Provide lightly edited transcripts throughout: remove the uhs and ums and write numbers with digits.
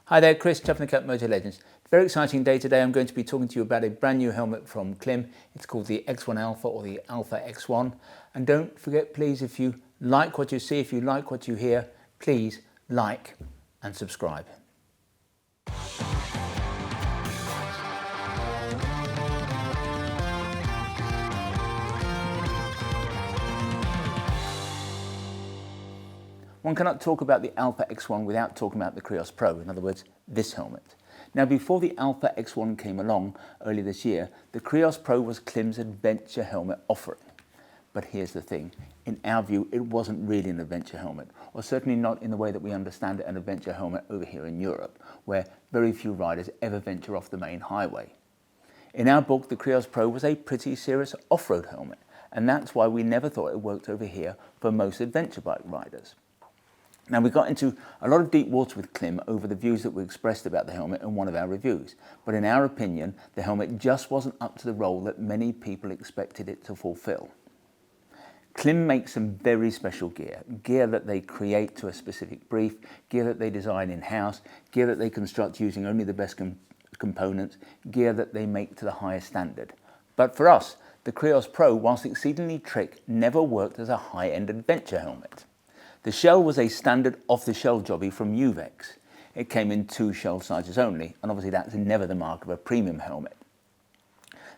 Hi there, Chris, Chuffing the Cat Motor Legends. Very exciting day today. I'm going to be talking to you about a brand new helmet from Klim. It's called the X1 Alpha or the Alpha X1. And don't forget, please, if you like what you see, if you like what you hear, please like and subscribe. One cannot talk about the Alpha X1 without talking about the Krios Pro, in other words, this helmet. Now, before the Alpha X1 came along earlier this year, the Krios Pro was Klim's adventure helmet offering. But here's the thing, in our view, it wasn't really an adventure helmet, or certainly not in the way that we understand an adventure helmet over here in Europe, where very few riders ever venture off the main highway. In our book, the Krios Pro was a pretty serious off-road helmet, and that's why we never thought it worked over here for most adventure bike riders. Now, we got into a lot of deep water with Klim over the views that we expressed about the helmet in one of our reviews, but in our opinion, the helmet just wasn't up to the role that many people expected it to fulfill. Klim makes some very special gear that they create to a specific brief, gear that they design in-house, gear that they construct using only the best components, gear that they make to the highest standard. But for us, the Krios Pro, whilst exceedingly trick, never worked as a high-end adventure helmet. The shell was a standard off-the-shelf jobby from Uvex. It came in 2 shell sizes only, and obviously that's never the mark of a premium helmet.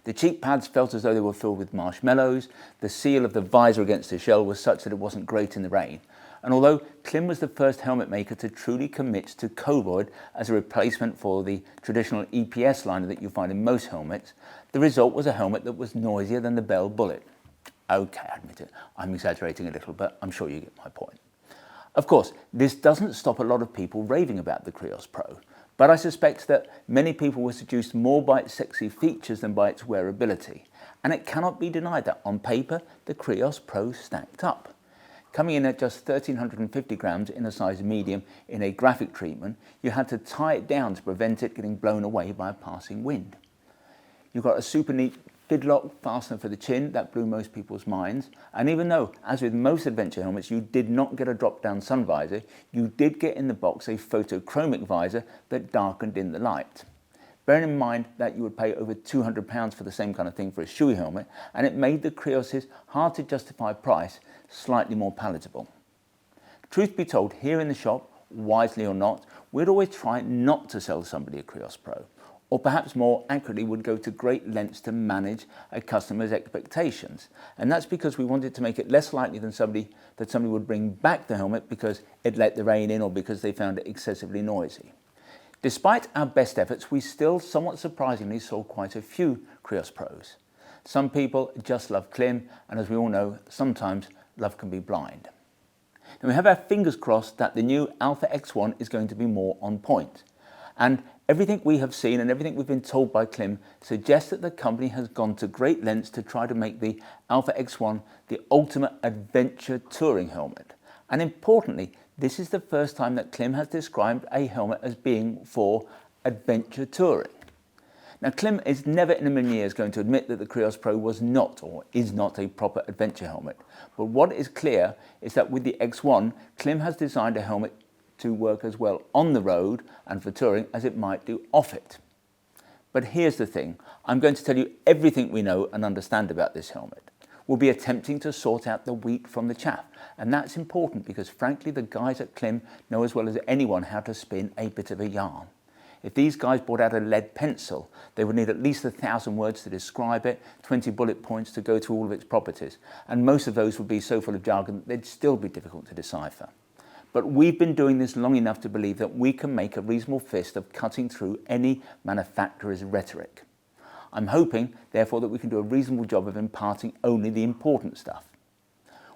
The cheek pads felt as though they were filled with marshmallows. The seal of the visor against the shell was such that it wasn't great in the rain. And although Klim was the first helmet maker to truly commit to cobalt as a replacement for the traditional EPS liner that you find in most helmets, the result was a helmet that was noisier than the Bell Bullet. Okay, I admit it, I'm exaggerating a little, but I'm sure you get my point. Of course, this doesn't stop a lot of people raving about the Krios Pro, but I suspect that many people were seduced more by its sexy features than by its wearability. And it cannot be denied that on paper, the Krios Pro stacked up. Coming in at just 1,350 grams in a size medium in a graphic treatment, you had to tie it down to prevent it getting blown away by a passing wind. You've got a super neat fidlock fastener for the chin that blew most people's minds, and even though, as with most adventure helmets, you did not get a drop-down sun visor, you did get in the box a photochromic visor that darkened in the light. Bearing in mind that you would pay over £200 for the same kind of thing for a shoey helmet, and it made the Krios' hard-to-justify price slightly more palatable. Truth be told, here in the shop, wisely or not, we'd always try not to sell somebody a Krios Pro, or perhaps more accurately would go to great lengths to manage a customer's expectations. And that's because we wanted to make it less likely than somebody would bring back the helmet because it let the rain in or because they found it excessively noisy. Despite our best efforts, we still somewhat surprisingly sold quite a few Krios Pros. Some people just love Klim, and as we all know, sometimes love can be blind. Now, we have our fingers crossed that the new Alpha X1 is going to be more on point. And everything we have seen and everything we've been told by Klim suggests that the company has gone to great lengths to try to make the Alpha X1 the ultimate adventure touring helmet. And importantly, this is the first time that Klim has described a helmet as being for adventure touring. Now, Klim is never in a million years going to admit that the Krios Pro was not or is not a proper adventure helmet. But what is clear is that with the X1, Klim has designed a helmet to work as well on the road and for touring as it might do off it. But here's the thing, I'm going to tell you everything we know and understand about this helmet. We'll be attempting to sort out the wheat from the chaff, and that's important because frankly the guys at Klim know as well as anyone how to spin a bit of a yarn. If these guys brought out a lead pencil, they would need at least 1,000 words to describe it, 20 bullet points to go through all of its properties, and most of those would be so full of jargon that they'd still be difficult to decipher. But we've been doing this long enough to believe that we can make a reasonable fist of cutting through any manufacturer's rhetoric. I'm hoping, therefore, that we can do a reasonable job of imparting only the important stuff.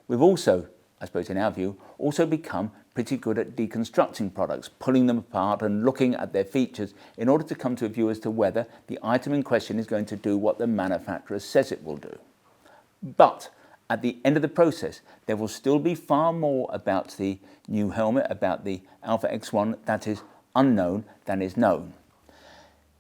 We've also, I suppose in our view, also become pretty good at deconstructing products, pulling them apart and looking at their features in order to come to a view as to whether the item in question is going to do what the manufacturer says it will do. But at the end of the process, there will still be far more about the new helmet, about the Alpha X1 that is unknown than is known.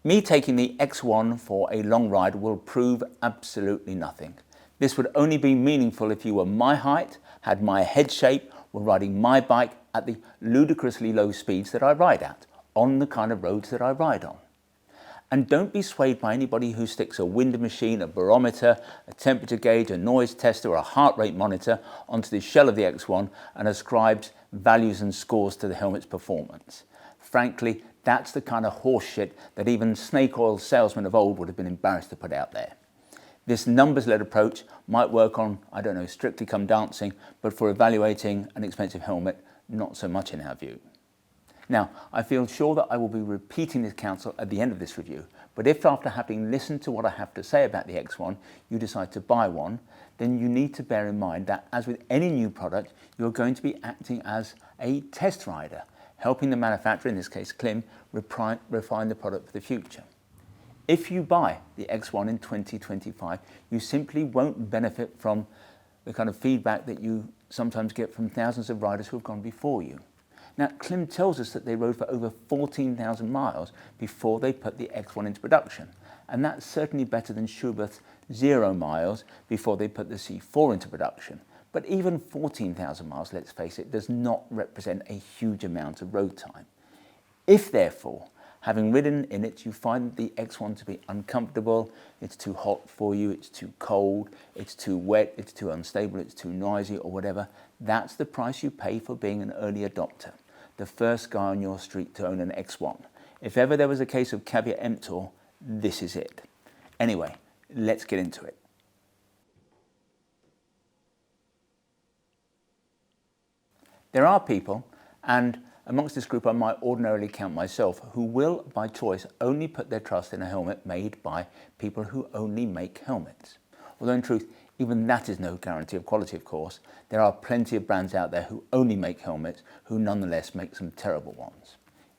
Me taking the X1 for a long ride will prove absolutely nothing. This would only be meaningful if you were my height, had my head shape, were riding my bike at the ludicrously low speeds that I ride at, on the kind of roads that I ride on. And don't be swayed by anybody who sticks a wind machine, a barometer, a temperature gauge, a noise tester or a heart rate monitor onto the shell of the X1 and ascribes values and scores to the helmet's performance. Frankly, that's the kind of horseshit that even snake oil salesmen of old would have been embarrassed to put out there. This numbers-led approach might work on, I don't know, Strictly Come Dancing, but for evaluating an expensive helmet, not so much in our view. Now, I feel sure that I will be repeating this counsel at the end of this review, but if after having listened to what I have to say about the X1, you decide to buy one, then you need to bear in mind that, as with any new product, you're going to be acting as a test rider, helping the manufacturer, in this case Klim, refine the product for the future. If you buy the X1 in 2025, you simply won't benefit from the kind of feedback that you sometimes get from thousands of riders who have gone before you. Now, Klim tells us that they rode for over 14,000 miles before they put the X1 into production, and that's certainly better than Schuberth's 0 miles before they put the C4 into production. But even 14,000 miles, let's face it, does not represent a huge amount of road time. If, therefore, having ridden in it, you find the X1 to be uncomfortable, it's too hot for you, it's too cold, it's too wet, it's too unstable, it's too noisy or whatever, that's the price you pay for being an early adopter, the first guy on your street to own an X1. If ever there was a case of caveat emptor, this is it. Anyway, let's get into it. There are people, and amongst this group I might ordinarily count myself, who will, by choice, only put their trust in a helmet made by people who only make helmets. Although in truth, even that is no guarantee of quality, of course. There are plenty of brands out there who only make helmets, who nonetheless make some terrible ones.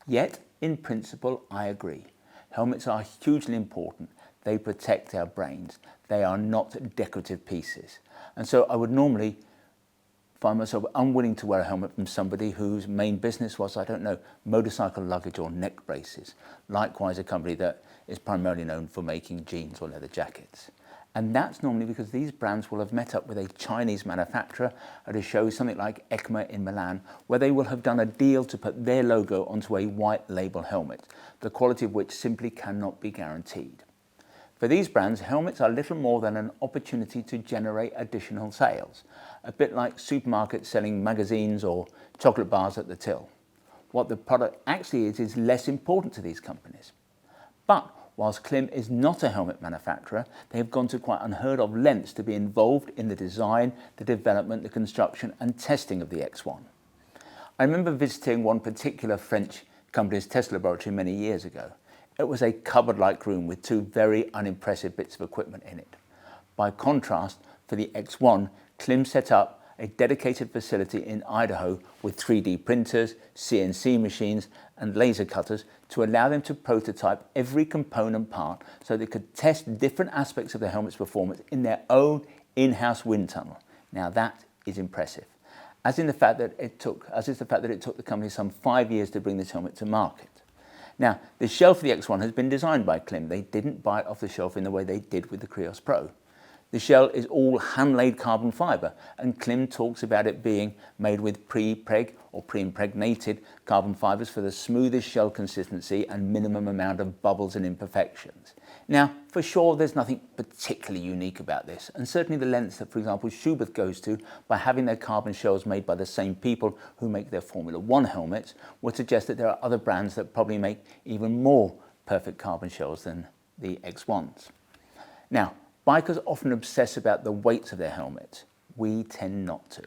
Yet, in principle, I agree. Helmets are hugely important. They protect our brains. They are not decorative pieces. And so I would normally find myself unwilling to wear a helmet from somebody whose main business was, I don't know, motorcycle luggage or neck braces. Likewise, a company that is primarily known for making jeans or leather jackets. And that's normally because these brands will have met up with a Chinese manufacturer at a show, something like EICMA in Milan, where they will have done a deal to put their logo onto a white label helmet, the quality of which simply cannot be guaranteed. For these brands, helmets are little more than an opportunity to generate additional sales, a bit like supermarkets selling magazines or chocolate bars at the till. What the product actually is less important to these companies. But whilst Klim is not a helmet manufacturer, they have gone to quite unheard of lengths to be involved in the design, the development, the construction and testing of the X1. I remember visiting one particular French company's test laboratory many years ago. It was a cupboard-like room with two very unimpressive bits of equipment in it. By contrast, for the X1, Klim set up a dedicated facility in Idaho with 3D printers, CNC machines and laser cutters to allow them to prototype every component part so they could test different aspects of the helmet's performance in their own in-house wind tunnel. Now that is impressive, as is the fact that it took the company some 5 years to bring this helmet to market. Now, the shell for the X1 has been designed by Klim. They didn't buy it off the shelf in the way they did with the Krios Pro. The shell is all hand-laid carbon fibre, and Klim talks about it being made with pre-preg or pre-impregnated carbon fibres for the smoothest shell consistency and minimum amount of bubbles and imperfections. Now, for sure, there's nothing particularly unique about this, and certainly the lengths that, for example, Schuberth goes to by having their carbon shells made by the same people who make their Formula One helmets would suggest that there are other brands that probably make even more perfect carbon shells than the X1s. Now, bikers often obsess about the weights of their helmets. We tend not to.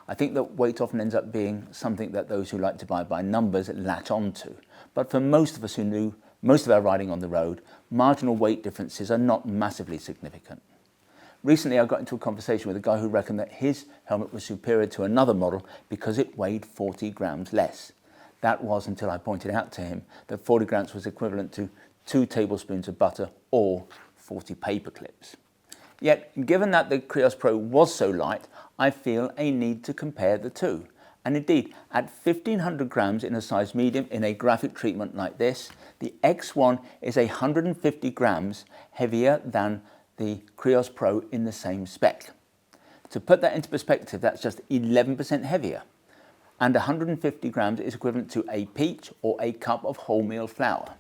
I think that weight often ends up being something that those who like to buy by numbers latch onto. But for most of us who do most of our riding on the road, marginal weight differences are not massively significant. Recently, I got into a conversation with a guy who reckoned that his helmet was superior to another model because it weighed 40 grams less. That was until I pointed out to him that 40 grams was equivalent to 2 tablespoons of butter or 40 paper clips. Yet, given that the Krios Pro was so light, I feel a need to compare the two. And indeed, at 1500 grams in a size medium in a graphic treatment like this, the X1 is 150 grams heavier than the Krios Pro in the same spec. To put that into perspective, that's just 11% heavier. and 150 grams is equivalent to a peach or a cup of wholemeal flour.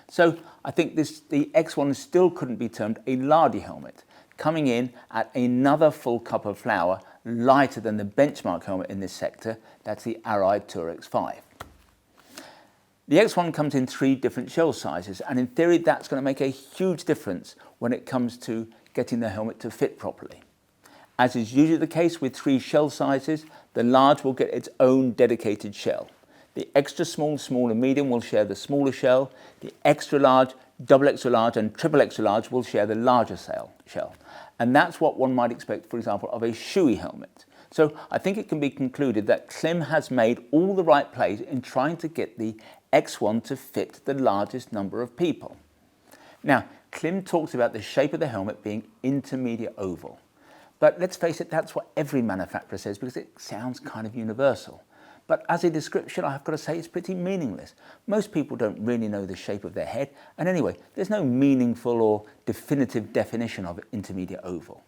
So I think the X1 still couldn't be termed a lardy helmet, coming in at another full cup of flour, lighter than the benchmark helmet in this sector, that's the Arai Tour X5. The X1 comes in 3 different shell sizes, and in theory that's going to make a huge difference when it comes to getting the helmet to fit properly. As is usually the case with 3 shell sizes, the large will get its own dedicated shell. The extra small, small and medium will share the smaller shell. The extra large, double extra large and triple extra large will share the larger shell. And that's what one might expect, for example, of a shoey helmet. So I think it can be concluded that Klim has made all the right plays in trying to get the X1 to fit the largest number of people. Now, Klim talks about the shape of the helmet being intermediate oval. But let's face it, that's what every manufacturer says because it sounds kind of universal. But as a description, I've got to say it's pretty meaningless. Most people don't really know the shape of their head. And anyway, there's no meaningful or definitive definition of intermediate oval.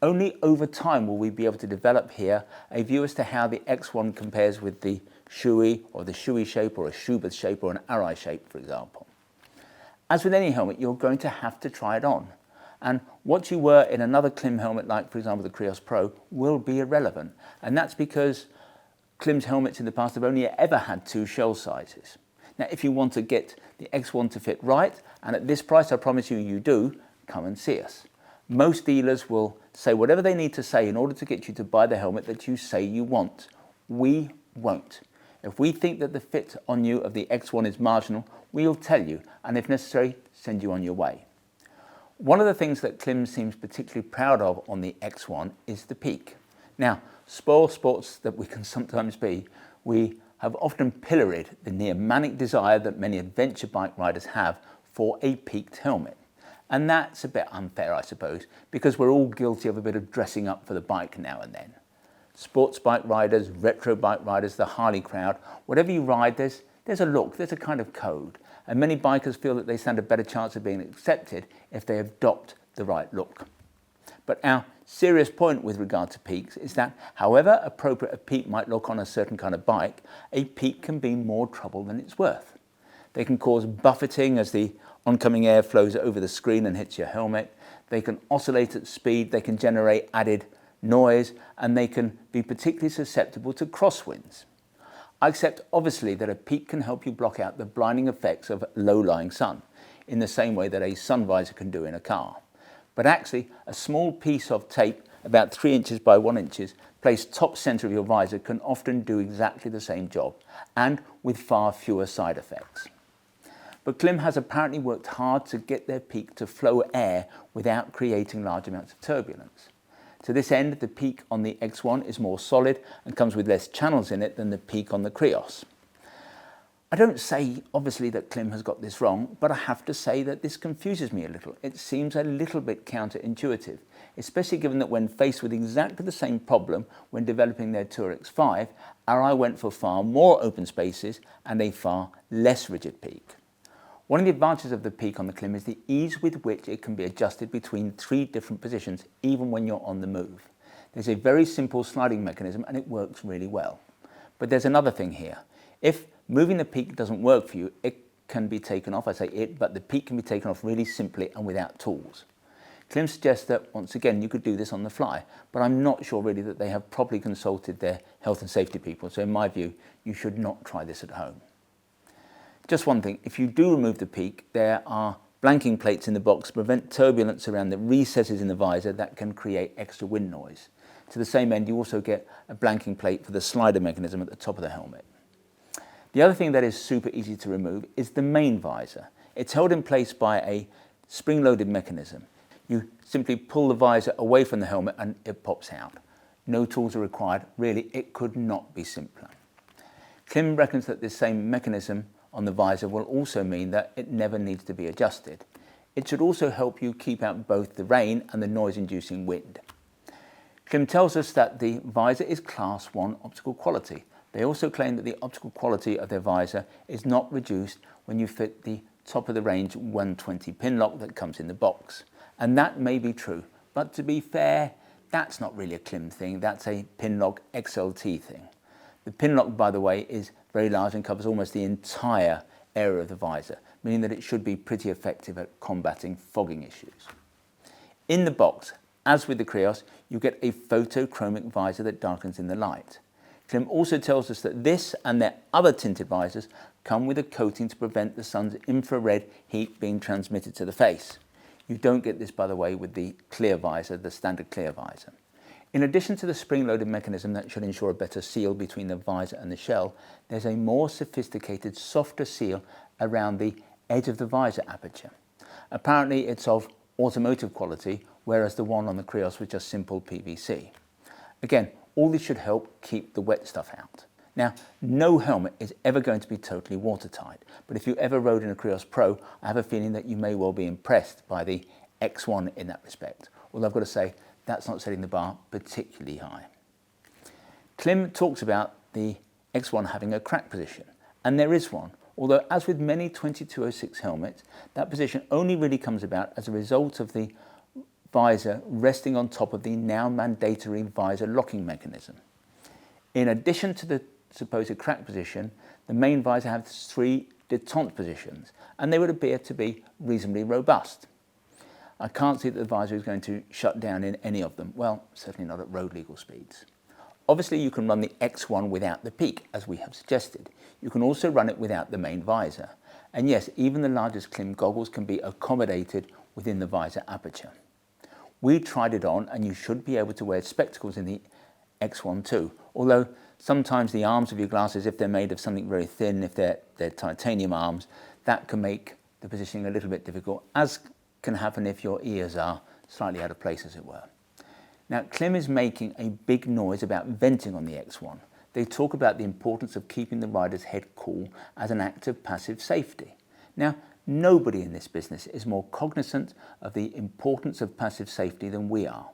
Only over time will we be able to develop here a view as to how the X1 compares with the shoey or the shoey shape or a Schubert shape or an Arai shape, for example. As with any helmet, you're going to have to try it on. And what you were in another Klim helmet, like for example the Krios Pro, will be irrelevant. And that's because Klim's helmets in the past have only ever had 2 shell sizes. Now, if you want to get the X1 to fit right, and at this price I promise you do, come and see us. Most dealers will say whatever they need to say in order to get you to buy the helmet that you say you want. We won't. If we think that the fit on you of the X1 is marginal, we'll tell you, and if necessary, send you on your way. One of the things that Klim seems particularly proud of on the X1 is the peak. Now, spoiled sports that we can sometimes be, we have often pilloried the near manic desire that many adventure bike riders have for a peaked helmet. And that's a bit unfair, I suppose, because we're all guilty of a bit of dressing up for the bike now and then. Sports bike riders, retro bike riders, the Harley crowd, whatever you ride, there's a look, there's a kind of code. And many bikers feel that they stand a better chance of being accepted if they adopt the right look. But our serious point with regard to peaks is that however appropriate a peak might look on a certain kind of bike, a peak can be more trouble than it's worth. They can cause buffeting as the oncoming air flows over the screen and hits your helmet. They can oscillate at speed, they can generate added noise, and they can be particularly susceptible to crosswinds. I accept obviously that a peak can help you block out the blinding effects of low-lying sun, in the same way that a sun visor can do in a car. But actually, a small piece of tape, about 3 inches by 1 inch, placed top center of your visor can often do exactly the same job, and with far fewer side effects. But Klim has apparently worked hard to get their peak to flow air without creating large amounts of turbulence. To this end, the peak on the X1 is more solid and comes with less channels in it than the peak on the Krios. I don't say, obviously, that Klim has got this wrong, but I have to say that this confuses me a little. It seems a little bit counterintuitive, especially given that when faced with exactly the same problem when developing their Tour X5, Arai went for far more open spaces and a far less rigid peak. One of the advantages of the peak on the Klim is the ease with which it can be adjusted between 3 different positions, even when you're on the move. There's a very simple sliding mechanism and it works really well. But there's another thing here. If moving the peak doesn't work for you, it can be taken off. I say it, but the peak can be taken off really simply and without tools. Klim suggests that, once again, you could do this on the fly, but I'm not sure really that they have properly consulted their health and safety people. So in my view, you should not try this at home. Just one thing, if you do remove the peak, there are blanking plates in the box to prevent turbulence around the recesses in the visor that can create extra wind noise. To the same end, you also get a blanking plate for the slider mechanism at the top of the helmet. The other thing that is super easy to remove is the main visor. It's held in place by a spring-loaded mechanism. You simply pull the visor away from the helmet and it pops out. No tools are required. Really, it could not be simpler. Klim reckons that this same mechanism on the visor will also mean that it never needs to be adjusted. It should also help you keep out both the rain and the noise-inducing wind. Klim tells us that the visor is Class 1 optical quality. They also claim that the optical quality of their visor is not reduced when you fit the top of the range 120 pin lock that comes in the box. And that may be true, but to be fair, that's not really a Klim thing, that's a pin lock XLT thing. The pin lock, by the way, is very large and covers almost the entire area of the visor, meaning that it should be pretty effective at combating fogging issues. In the box, as with the Krios, you get a photochromic visor that darkens in the light. Klim also tells us that this and their other tinted visors come with a coating to prevent the sun's infrared heat being transmitted to the face. You don't get this, by the way, with the clear visor, the standard clear visor. In addition to the spring-loaded mechanism that should ensure a better seal between the visor and the shell, there's a more sophisticated, softer seal around the edge of the visor aperture. Apparently it's of automotive quality, whereas the one on the Krios was just simple PVC. Again, all this should help keep the wet stuff out. Now, no helmet is ever going to be totally watertight, but if you ever rode in a Krios Pro, I have a feeling that you may well be impressed by the X1 in that respect. Although I've got to say, that's not setting the bar particularly high. Klim talks about the X1 having a crack position, and there is one, although as with many 2206 helmets, that position only really comes about as a result of the visor resting on top of the now mandatory visor locking mechanism. In addition to the supposed crack position, the main visor has 3 detente positions, and they would appear to be reasonably robust. I can't see that the visor is going to shut down in any of them. Well, certainly not at road legal speeds. Obviously, you can run the X1 without the peak, as we have suggested. You can also run it without the main visor. And yes, even the largest Klim goggles can be accommodated within the visor aperture. We tried it on, and you should be able to wear spectacles in the X1 too, although sometimes the arms of your glasses, if they're made of something very thin, if they're titanium arms, that can make the positioning a little bit difficult, as can happen if your ears are slightly out of place, as it were. Now, Klim is making a big noise about venting on the X1. They talk about the importance of keeping the rider's head cool as an act of passive safety. Now, nobody in this business is more cognizant of the importance of passive safety than we are.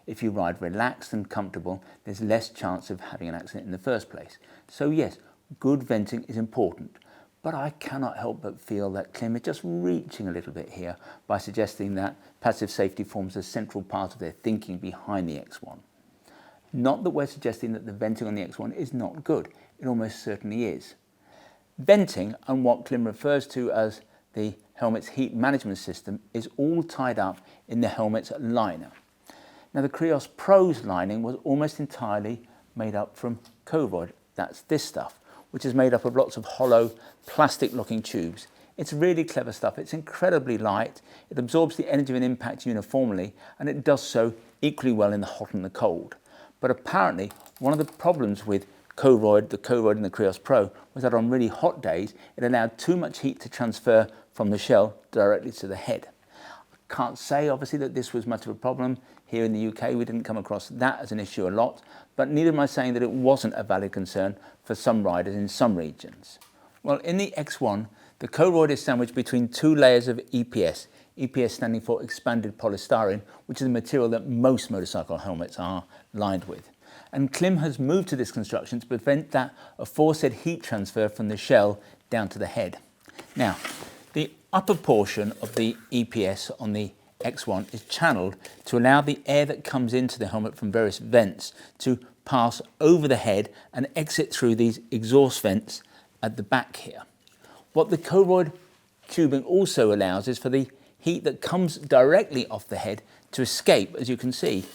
If you ride relaxed and comfortable, there's less chance of having an accident in the first place. So yes, good venting is important, but I cannot help but feel that Klim is just reaching a little bit here by suggesting that passive safety forms a central part of their thinking behind the X1. Not that we're suggesting that the venting on the X1 is not good, it almost certainly is. Venting, and what Klim refers to as the helmet's heat management system, is all tied up in the helmet's liner. Now, the Krios Pro's lining was almost entirely made up from Koroyd, that's this stuff, which is made up of lots of hollow plastic locking tubes. It's really clever stuff, it's incredibly light, it absorbs the energy of an impact uniformly, and it does so equally well in the hot and the cold. But apparently, one of the problems with Koroyd, the Koroyd and the Krios Pro, was that on really hot days, it allowed too much heat to transfer from the shell directly to the head. I can't say, obviously, that this was much of a problem. Here in the UK, we didn't come across that as an issue a lot, but neither am I saying that it wasn't a valid concern for some riders in some regions. Well, in the X1, the Koroyd is sandwiched between 2 layers of EPS, EPS standing for expanded polystyrene, which is the material that most motorcycle helmets are lined with. And Klim has moved to this construction to prevent that aforesaid heat transfer from the shell down to the head. Now, the upper portion of the EPS on the X1 is channeled to allow the air that comes into the helmet from various vents to pass over the head and exit through these exhaust vents at the back here. What the Koroyd tubing also allows is for the heat that comes directly off the head to escape, as you can see,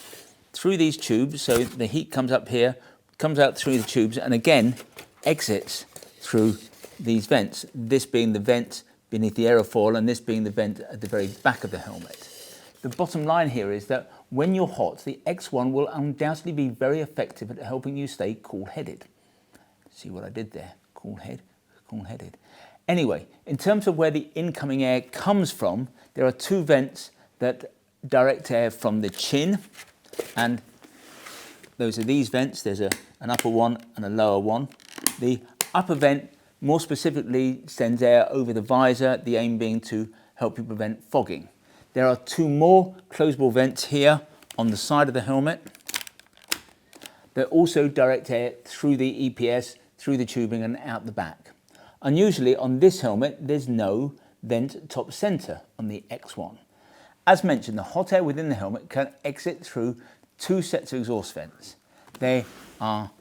through these tubes. So the heat comes up here, comes out through the tubes, and again exits through these vents, this being the vent beneath the aerofoil and this being the vent at the very back of the helmet. The bottom line here is that when you're hot, the X1 will undoubtedly be very effective at helping you stay cool-headed. See what I did there? Cool-headed. Anyway, in terms of where the incoming air comes from, there are 2 vents that direct air from the chin, and those are these vents. There's an upper one and a lower one. The upper vent more specifically sends air over the visor, the aim being to help you prevent fogging. There are 2 more closable vents here on the side of the helmet that also direct air through the EPS, through the tubing and out the back. Unusually on this helmet, there's no vent top center on the X1. As mentioned, the hot air within the helmet can exit through 2 sets of exhaust vents. They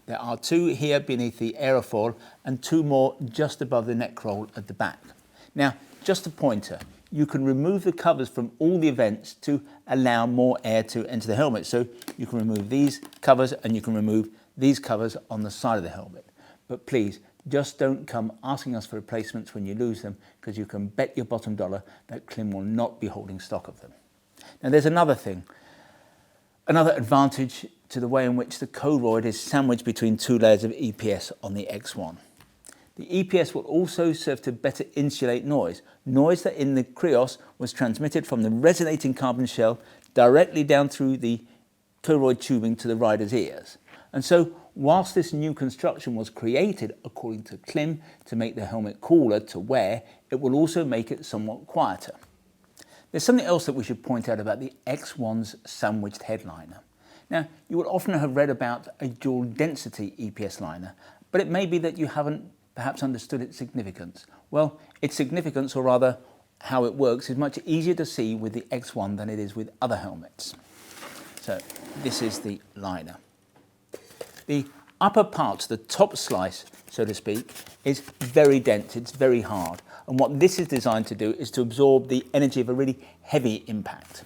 there are two here beneath the aerofoil and two more just above the neck roll at the back. Now, just a pointer, you can remove the covers from all the vents to allow more air to enter the helmet. So you can remove these covers and you can remove these covers on the side of the helmet. But please, just don't come asking us for replacements when you lose them, because you can bet your bottom dollar that Klim will not be holding stock of them. Now there's another thing, another advantage to the way in which the Koroyd is sandwiched between two layers of EPS on the X1. The EPS will also serve to better insulate noise that in the Krios was transmitted from the resonating carbon shell directly down through the Koroyd tubing to the rider's ears. And so, whilst this new construction was created, according to Klim, to make the helmet cooler to wear, it will also make it somewhat quieter. There's something else that we should point out about the X1's sandwiched headliner. Now, you will often have read about a dual density EPS liner, but it may be that you haven't perhaps understood its significance. Well, its significance, or rather how it works, is much easier to see with the X1 than it is with other helmets. So this is the liner. The upper part, the top slice, so to speak, is very dense, it's very hard. And what this is designed to do is to absorb the energy of a really heavy impact.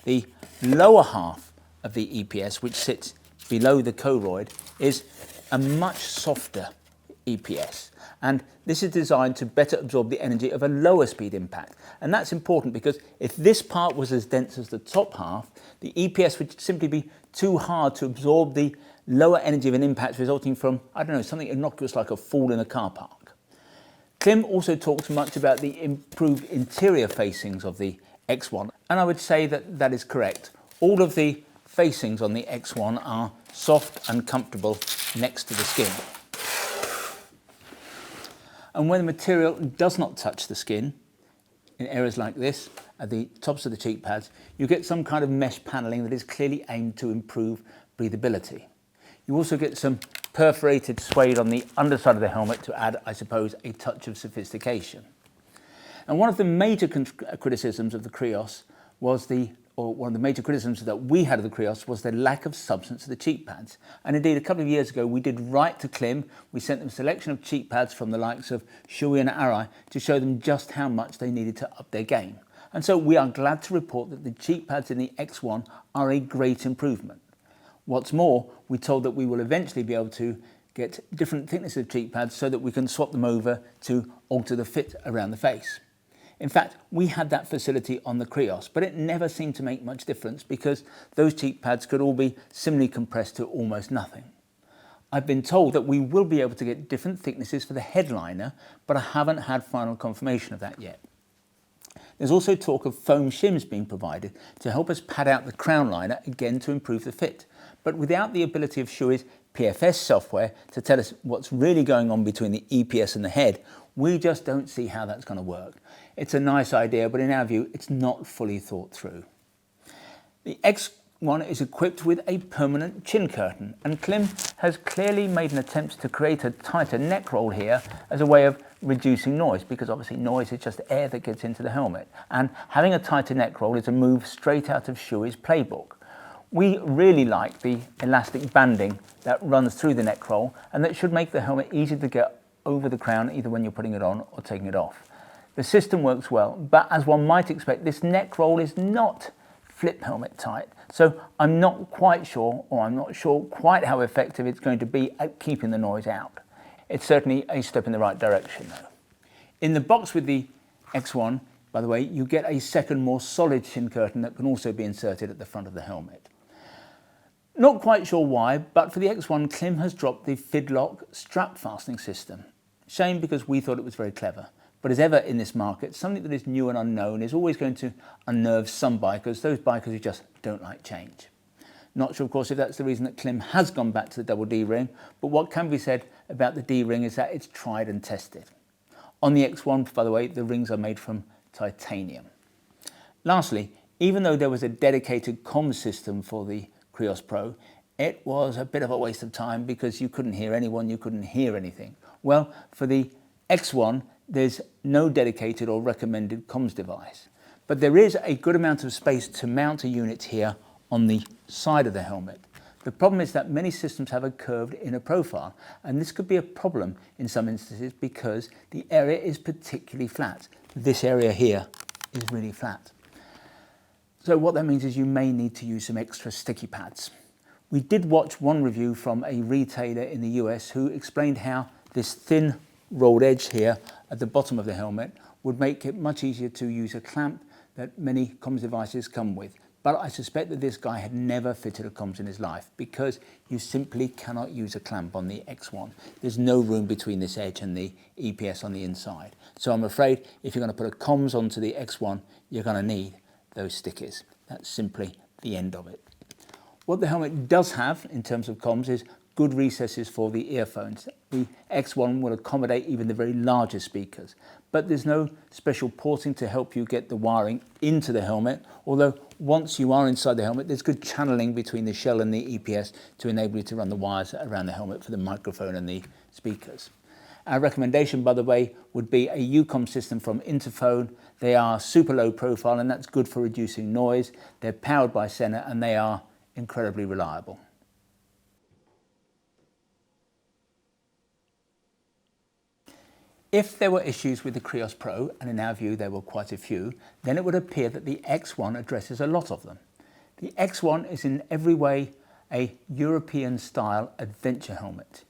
The lower half of the EPS, which sits below the Koroyd, is a much softer EPS. And this is designed to better absorb the energy of a lower speed impact. And that's important because if this part was as dense as the top half, the EPS would simply be too hard to absorb the lower energy of an impact resulting from, I don't know, something innocuous like a fall in a car park. Klim also talks much about the improved interior facings of the X1, and I would say that that is correct. All of the facings on the X1 are soft and comfortable next to the skin. And when the material does not touch the skin, in areas like this, at the tops of the cheek pads, you get some kind of mesh paneling that is clearly aimed to improve breathability. You also get some perforated suede on the underside of the helmet to add, I suppose, a touch of sophistication. And one of the major criticisms of the Krios was one of the major criticisms that we had of the Krios was the lack of substance of the cheek pads. And indeed, a couple of years ago, we did write to Klim. We sent them a selection of cheek pads from the likes of Shui and Arai to show them just how much they needed to up their game. And so we are glad to report that the cheek pads in the X1 are a great improvement. What's more, we told that we will eventually be able to get different thicknesses of cheek pads so that we can swap them over to alter the fit around the face. In fact, we had that facility on the Krios, but it never seemed to make much difference because those cheek pads could all be similarly compressed to almost nothing. I've been told that we will be able to get different thicknesses for the headliner, but I haven't had final confirmation of that yet. There's also talk of foam shims being provided to help us pad out the crown liner, again to improve the fit. But without the ability of Shui's PFS software to tell us what's really going on between the EPS and the head, we just don't see how that's going to work. It's a nice idea, but in our view, it's not fully thought through. The X1 is equipped with a permanent chin curtain, and Klim has clearly made an attempt to create a tighter neck roll here as a way of reducing noise, because obviously noise is just air that gets into the helmet. And having a tighter neck roll is a move straight out of Shui's playbook. We really like the elastic banding that runs through the neck roll, and that should make the helmet easy to get over the crown either when you're putting it on or taking it off. The system works well, but as one might expect, this neck roll is not flip helmet tight. So I'm not quite sure, or I'm not sure quite how effective it's going to be at keeping the noise out. It's certainly a step in the right direction though. In the box with the X1, by the way, you get a second more solid chin curtain that can also be inserted at the front of the helmet. Not quite sure why, but for the X1, Klim has dropped the Fidlock strap fastening system. Shame, because we thought it was very clever. But as ever in this market, something that is new and unknown is always going to unnerve some bikers, those bikers who just don't like change. Not sure, of course, if that's the reason that Klim has gone back to the double D-ring, but what can be said about the D-ring is that it's tried and tested. On the X1, by the way, the rings are made from titanium. Lastly, even though there was a dedicated comm system for the Krios Pro, it was a bit of a waste of time because you couldn't hear anyone, you couldn't hear anything. Well, for the X1, there's no dedicated or recommended comms device, but there is a good amount of space to mount a unit here on the side of the helmet. The problem is that many systems have a curved inner profile, and this could be a problem in some instances because the area is particularly flat. This area here is really flat. So what that means is you may need to use some extra sticky pads. We did watch one review from a retailer in the US who explained how this thin rolled edge here at the bottom of the helmet would make it much easier to use a clamp that many comms devices come with. But I suspect that this guy had never fitted a comms in his life because you simply cannot use a clamp on the X1. There's no room between this edge and the EPS on the inside. So I'm afraid if you're going to put a comms onto the X1, you're going to need those stickies. That's simply the end of it. What the helmet does have in terms of comms is good recesses for the earphones. The X1 will accommodate even the very largest speakers, but there's no special porting to help you get the wiring into the helmet, although once you are inside the helmet, there's good channeling between the shell and the EPS to enable you to run the wires around the helmet for the microphone and the speakers. Our recommendation, by the way, would be a UCOM system from Interphone. They are super low profile, and that's good for reducing noise. They're powered by Sena, and they are incredibly reliable. If there were issues with the Krios Pro, and in our view there were quite a few, then it would appear that the X1 addresses a lot of them. The X1 is in every way a European-style adventure helmet.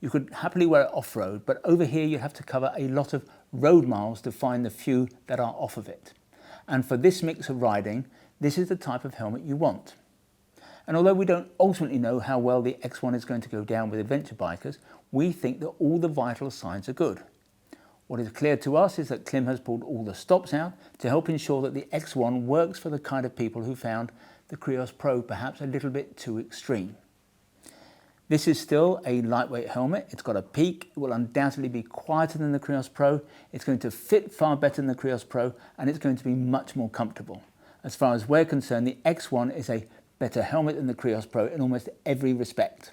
You could happily wear it off-road, but over here you have to cover a lot of road miles to find the few that are off of it. And for this mix of riding, this is the type of helmet you want. And although we don't ultimately know how well the X1 is going to go down with adventure bikers, we think that all the vital signs are good. What is clear to us is that Klim has pulled all the stops out to help ensure that the X1 works for the kind of people who found the Krios Pro perhaps a little bit too extreme. This is still a lightweight helmet. It's got a peak. It will undoubtedly be quieter than the Krios Pro. It's going to fit far better than the Krios Pro, and it's going to be much more comfortable. As far as we're concerned, the X1 is a better helmet than the Krios Pro in almost every respect.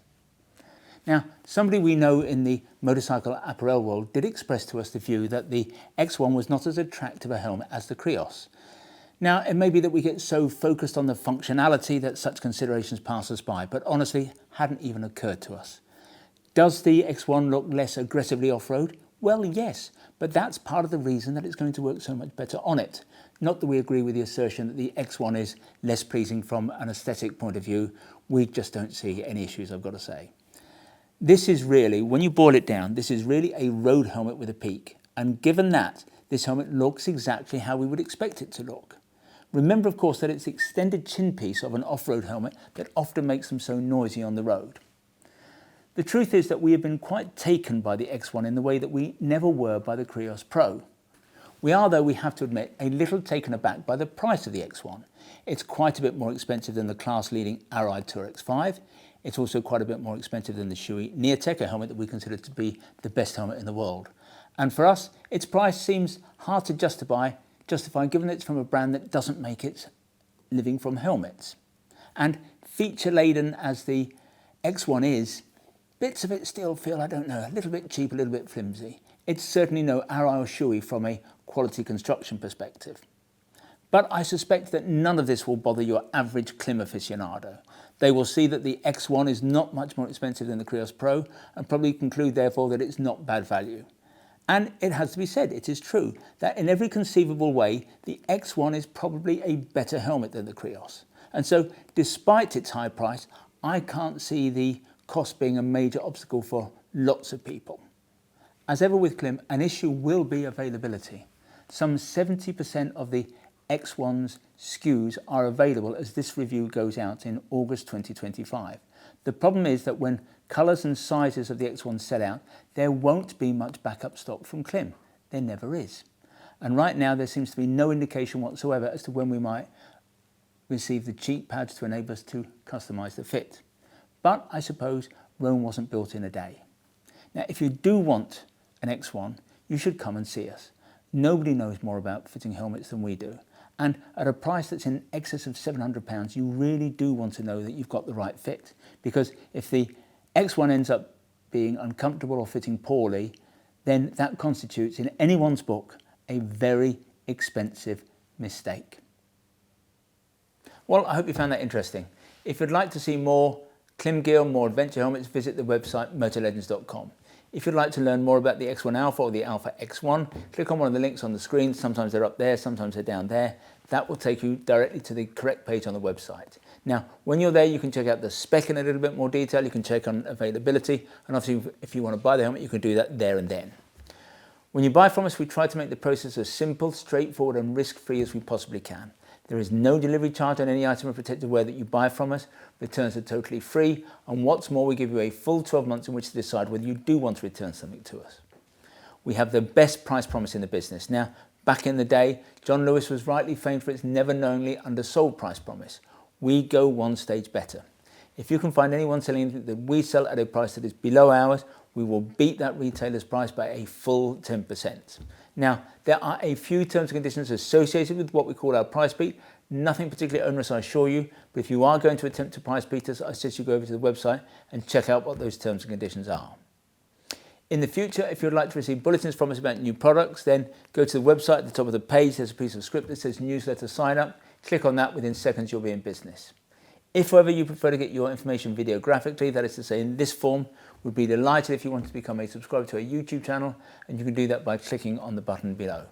Now, somebody we know in the motorcycle apparel world did express to us the view that the X1 was not as attractive a helmet as the Krios. Now, it may be that we get so focused on the functionality that such considerations pass us by, but honestly, hadn't even occurred to us. Does the X1 look less aggressively off-road? Well, yes, but that's part of the reason that it's going to work so much better on it. Not that we agree with the assertion that the X1 is less pleasing from an aesthetic point of view. We just don't see any issues, I've got to say. This is really, when you boil it down, this is really a road helmet with a peak. And given that, this helmet looks exactly how we would expect it to look. Remember, of course, that it's the extended chin piece of an off-road helmet that often makes them so noisy on the road. The truth is that we have been quite taken by the X1 in the way that we never were by the Krios Pro. We are, though, we have to admit, a little taken aback by the price of the X1. It's quite a bit more expensive than the class-leading Arai Tour X5. It's also quite a bit more expensive than the Shui Neotech, a helmet that we consider to be the best helmet in the world. And for us, its price seems hard to justify given that it's from a brand that doesn't make its living from helmets. And feature-laden as the X1 is, bits of it still feel, I don't know, a little bit cheap, a little bit flimsy. It's certainly no Arai or Shui from a quality construction perspective. But I suspect that none of this will bother your average Klim aficionado. They will see that the X1 is not much more expensive than the Krios Pro and probably conclude therefore that it's not bad value. And it has to be said, it is true, that in every conceivable way, the X1 is probably a better helmet than the Krios. And so, despite its high price, I can't see the cost being a major obstacle for lots of people. As ever with Klim, an issue will be availability. Some 70% of the X1's SKUs are available as this review goes out in August 2025. The problem is that when colours and sizes of the X1 sell out, there won't be much backup stock from Klim. There never is. And right now there seems to be no indication whatsoever as to when we might receive the cheek pads to enable us to customise the fit. But I suppose Rome wasn't built in a day. Now, if you do want an X1, you should come and see us. Nobody knows more about fitting helmets than we do. And at a price that's in excess of £700, you really do want to know that you've got the right fit. Because if the X1 ends up being uncomfortable or fitting poorly, then that constitutes, in anyone's book, a very expensive mistake. Well, I hope you found that interesting. If you'd like to see more Klim gear or more adventure helmets, visit the website motorlegends.com. If you'd like to learn more about the X1 Alpha or the Alpha X1, click on one of the links on the screen. Sometimes they're up there, sometimes they're down there. That will take you directly to the correct page on the website. Now, when you're there, you can check out the spec in a little bit more detail. You can check on availability. And obviously, if you want to buy the helmet, you can do that there and then. When you buy from us, we try to make the process as simple, straightforward and risk-free as we possibly can. There is no delivery charge on any item of protective wear that you buy from us. Returns are totally free. And what's more, we give you a full 12 months in which to decide whether you do want to return something to us. We have the best price promise in the business. Now, back in the day, John Lewis was rightly famed for its never knowingly undersold price promise. We go one stage better. If you can find anyone selling anything that we sell at a price that is below ours, we will beat that retailer's price by a full 10%. Now, there are a few terms and conditions associated with what we call our price beat. Nothing particularly onerous, I assure you, but if you are going to attempt to price beat us, I suggest you go over to the website and check out what those terms and conditions are. In the future, if you'd like to receive bulletins from us about new products, then go to the website. At the top of the page, there's a piece of script that says newsletter sign up. Click on that. Within seconds, you'll be in business. If, however, you prefer to get your information videographically, that is to say in this form, we'd be delighted if you wanted to become a subscriber to our YouTube channel, and you can do that by clicking on the button below.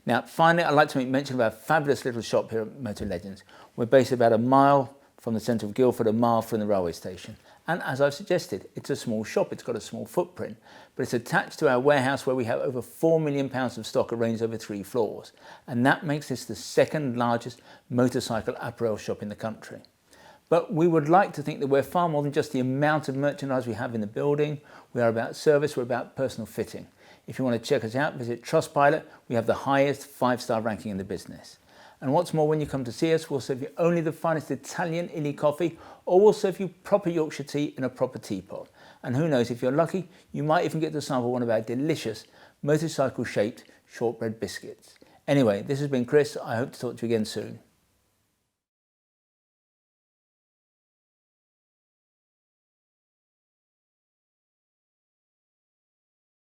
Now, finally, I'd like to make mention of our fabulous little shop here at Motor Legends. We're based about a mile from the centre of Guildford, a mile from the railway station. And as I've suggested, it's a small shop, it's got a small footprint, but it's attached to our warehouse where we have over £4 million of stock arranged over 3 floors. And that makes this the second largest motorcycle apparel shop in the country. But we would like to think that we're far more than just the amount of merchandise we have in the building. We are about service, we're about personal fitting. If you want to check us out, visit Trustpilot. We have the highest 5-star ranking in the business. And what's more, when you come to see us, we'll serve you only the finest Italian illy coffee, or we'll serve you proper Yorkshire tea in a proper teapot. And who knows, if you're lucky, you might even get to sample one of our delicious motorcycle-shaped shortbread biscuits. Anyway, this has been Chris. I hope to talk to you again soon.